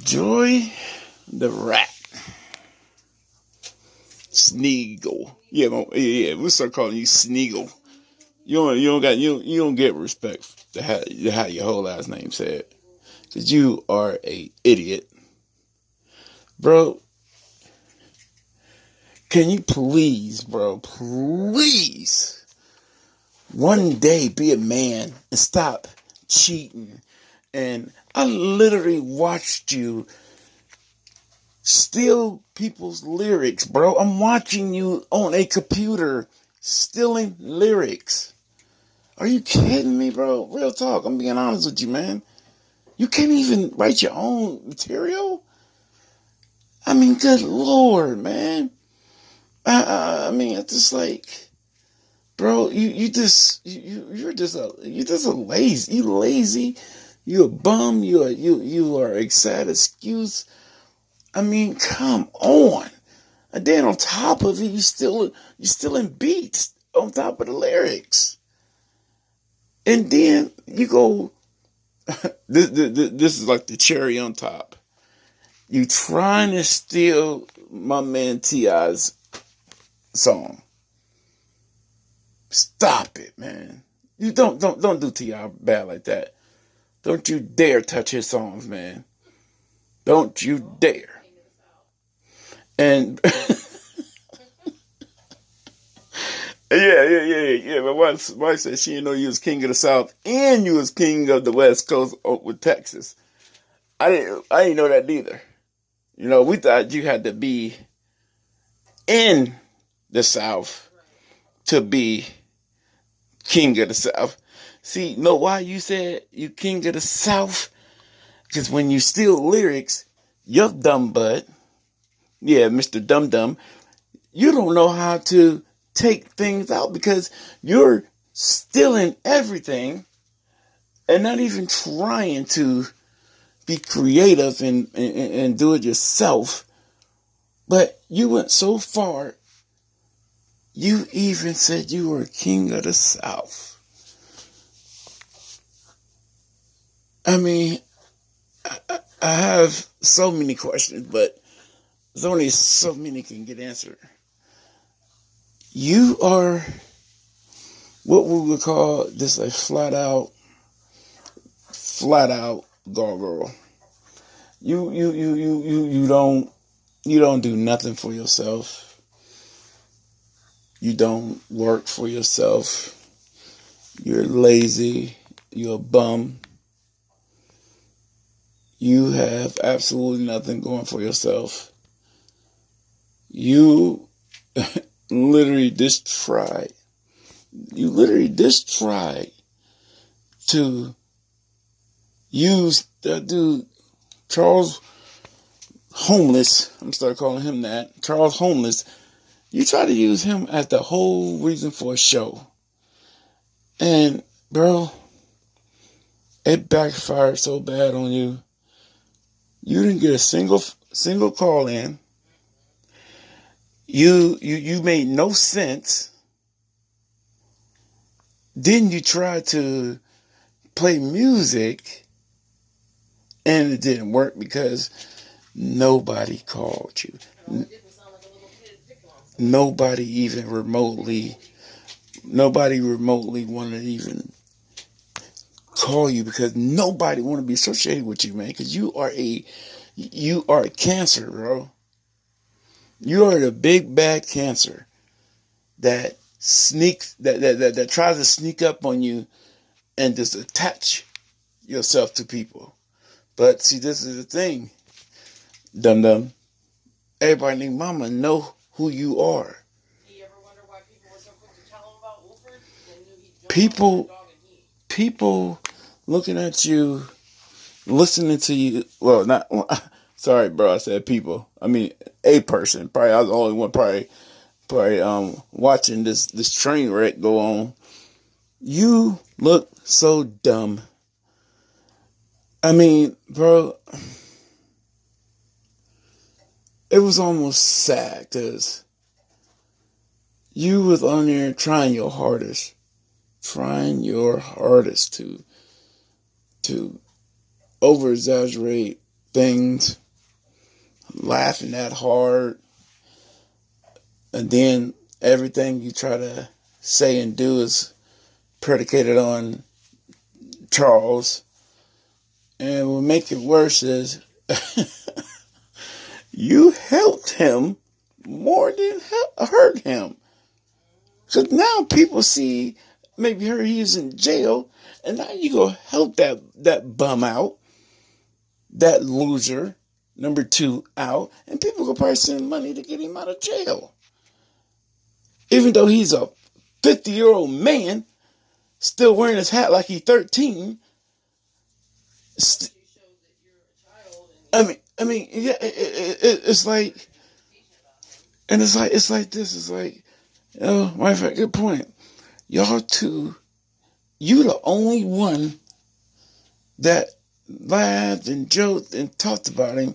Joy the Rat. Sneagle. Yeah, we'll start calling you Sneagle. You don't get respect to how your whole last name said. Cause you are a idiot. Bro, can you please, one day be a man and stop cheating? And I literally watched you steal people's lyrics, bro. I'm watching you on a computer stealing lyrics. Are you kidding me, bro? Real talk. I'm being honest with you, man. You can't even write your own material? I mean, good Lord, man. I mean, it's just like, bro, you're just a lazy. You a bum. You are a sad excuse. I mean, come on. And then on top of it, you still in beats on top of the lyrics. And then you go, this is like the cherry on top. You trying to steal my man T.I.'s song. Stop it, man. You don't do T.I. bad like that. Don't you dare touch his songs, man. Don't you dare. And yeah. My wife said she didn't know you was king of the South and you was king of the West Coast with Texas. I didn't know that either. You know, we thought you had to be in the South to be king of the South. See, know why you said you king of the South? Because when you steal lyrics, your dumb butt, yeah, Mr. Dum Dum, you don't know how to take things out because you're stealing everything and not even trying to be creative and do it yourself. But you went so far, you even said you were king of the South. I mean, I have so many questions, but there's only so many can get answered. You are what we would call just a flat out gargoyle. You don't do nothing for yourself. You don't work for yourself. You're lazy. You're a bum. You have absolutely nothing going for yourself. You literally just tried to use that dude, Charles Homeless. I'm start calling him that. Charles Homeless. You try to use him as the whole reason for a show. And, bro, it backfired so bad on you. You didn't get a single call in. You made no sense. Then you tried to play music and it didn't work because nobody called you. Nobody remotely wanted to even call you because nobody want to be associated with you, man, because you are a cancer, bro. You are the big bad cancer that that tries to sneak up on you and just attach yourself to people. But see, this is the thing, dum dum. Everybody named Mama know who you are. Do you ever wonder why people were so quick to tell him about Wolford? People looking at you, listening to you. Well, not. Sorry, bro. I said people. I mean a person. Probably I was the only one. Probably watching this train wreck go on. You look so dumb. I mean, bro, it was almost sad because you was on there trying your hardest to over exaggerate things, laughing that hard, and then everything you try to say and do is predicated on Charles. And what makes it worse is you helped him more than hurt him. Because now people see maybe he's in jail, and now you go help that bum out, that loser, number 2 out, and people go probably send money to get him out of jail. Even though he's a 50-year-old man, still wearing his hat like he's 13. I mean, yeah, it's like, and it's like this. It's like, oh, my fact, good point. Y'all two, you the only one that laughed and joked and talked about him.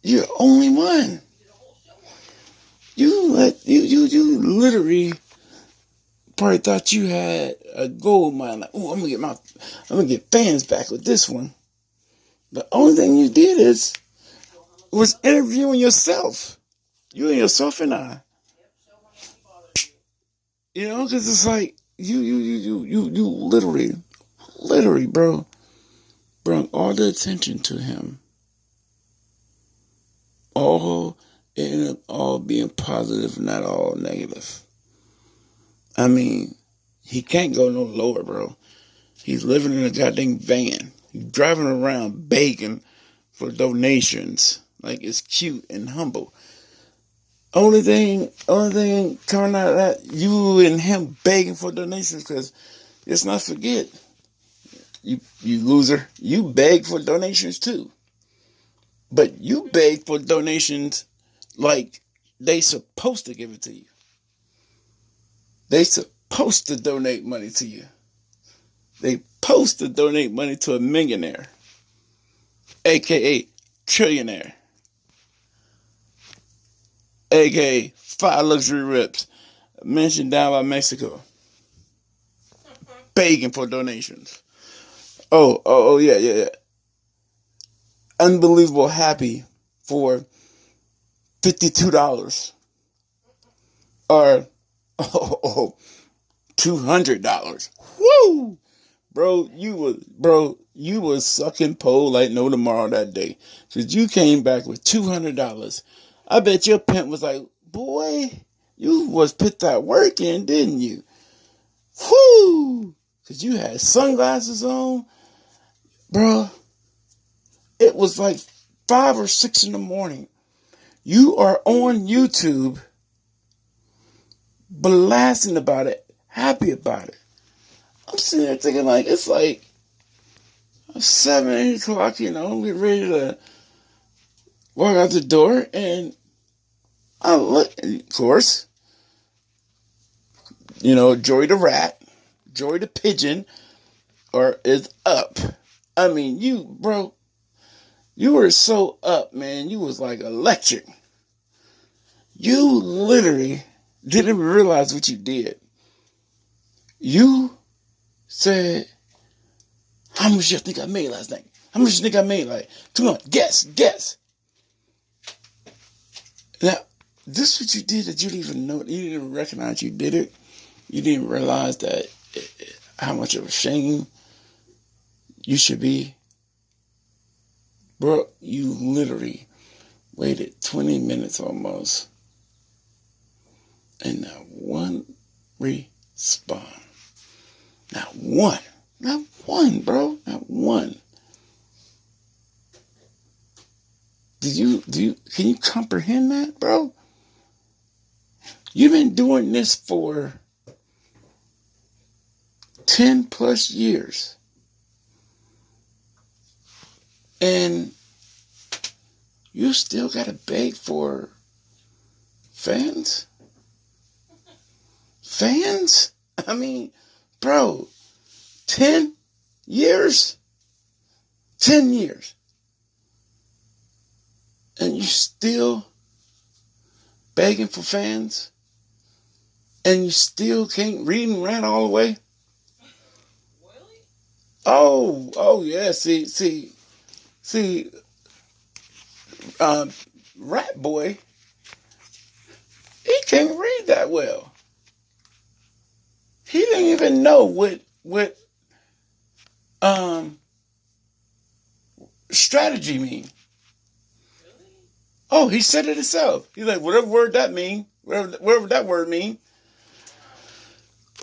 You're the only one. You literally probably thought you had a gold mine. Like, oh, I'm gonna get fans back with this one. The only thing you did was interviewing yourself. You and yourself and I. You know, because it's like you literally, bro, brought all the attention to him. All being positive, not all negative. I mean, he can't go no lower, bro. He's living in a goddamn van. He's driving around begging for donations. Like, it's cute and humble. Only thing coming out of that, you and him begging for donations, because let's not forget, you loser, you beg for donations too. But you beg for donations like they supposed to give it to you. They supposed to donate money to you. They supposed to donate money to a millionaire, a.k.a. trillionaire, a.k.a. 5 luxury rips, mentioned down by Mexico, begging for donations. Oh, yeah. Unbelievable happy for $52 or $200. Woo! Bro, you was sucking pole like no tomorrow that day. Cause you came back with $200. I bet your pimp was like, boy, you was put that work in, didn't you? Whoo! Cause you had sunglasses on. Bro, it was like 5 or 6 in the morning. You are on YouTube blasting about it, happy about it. I'm sitting there thinking, like, it's like 7, 8 o'clock, you know, get ready to walk out the door, and I look, of course, you know, Joey the rat, Joey the pigeon, is up. I mean, you were so up, man. You was like electric. You literally didn't realize what you did. You said, how much you think I made last night? How much you think I made? Like, come on, guess. Now, this is what you did that you didn't even know. You didn't even recognize you did it. You didn't realize that how much of a shame you should be. Bro, you literally waited 20 minutes almost. And not one response. Not one, bro. Not one. Can you comprehend that, bro? You've been doing this for 10 plus years. And you still gotta beg for fans? Fans? I mean, bro, 10 years? 10 years. And you still begging for fans? And you still can't read and write all the way? Really? Oh, yeah, see, Rat Boy, he can't read that well. He didn't even know what strategy mean. Oh, he said it himself. He's like, whatever word that mean, whatever that word mean.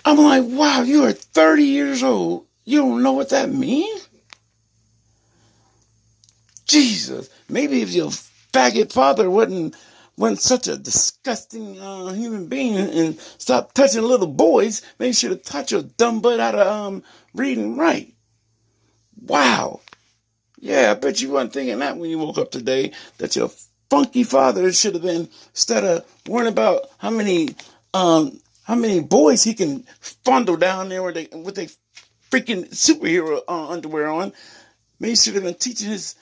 I'm like, wow, you are 30 years old. You don't know what that means? Jesus. Maybe if your faggot father wasn't such a disgusting human being and stopped touching little boys, maybe you should have taught your dumb butt how to read and write. Wow. Yeah, I bet you weren't thinking that when you woke up today, that your funky father should have been, instead of worrying about how many boys he can fondle down there with their freaking superhero underwear on, maybe he should have been teaching his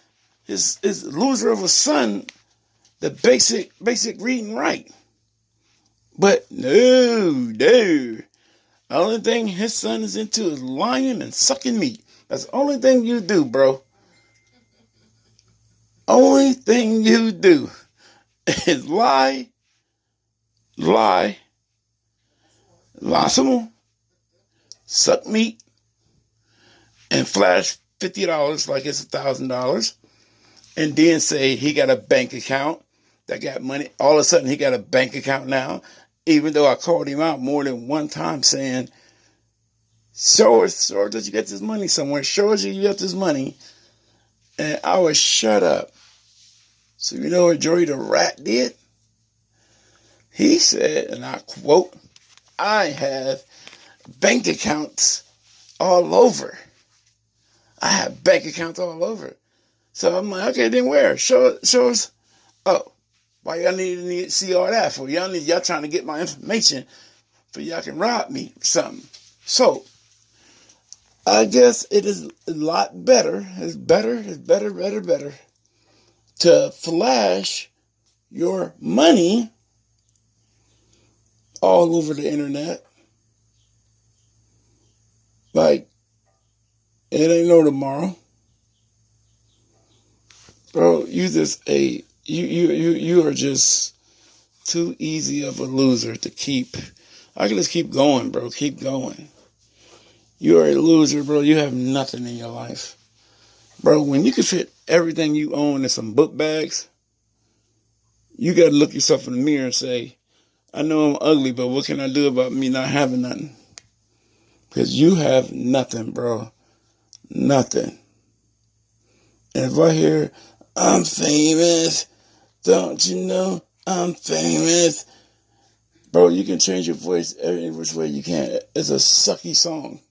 loser of a son the basic read and write. But no. The only thing his son is into is lying and sucking meat. That's the only thing you do, bro. Only thing you do is lie, some more, suck meat, and flash $50 like it's $1,000, and then say he got a bank account that got money. All of a sudden, he got a bank account now, even though I called him out more than one time saying, show us that you got this money somewhere. Show us you got this money. And I was shut up. So you know what Joey the Rat did? He said, and I quote, I have bank accounts all over. I have bank accounts all over. So I'm like, okay, then where? Show us. Oh, why y'all need to see all that for? Y'all trying to get my information for y'all can rob me or something. So I guess it is a lot better. It's better to flash your money all over the internet. Like, it ain't no tomorrow. Bro, you are just too easy of a loser to keep. I can just keep going, bro. Keep going. You are a loser, bro. You have nothing in your life. Bro, when you can fit everything you own in some book bags, you got to look yourself in the mirror and say, I know I'm ugly, but what can I do about me not having nothing? Because you have nothing, bro. Nothing. And if I hear, I'm famous, don't you know I'm famous? Bro, you can change your voice every which way you can. It's a sucky song.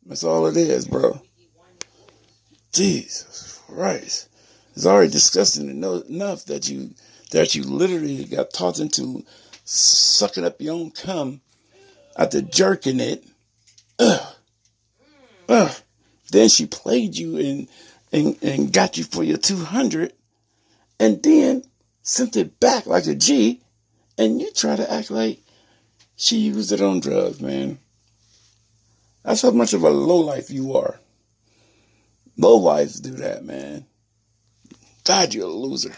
That's all it is, bro. Jesus Christ. It's already disgusting enough that you literally got taught into sucking up your own cum after jerking it. Then she played you and got you for your 200 and then sent it back like a G, and you try to act like she used it on drugs, man. That's how much of a lowlife you are. Lowlifes do that, man. God, you're a loser.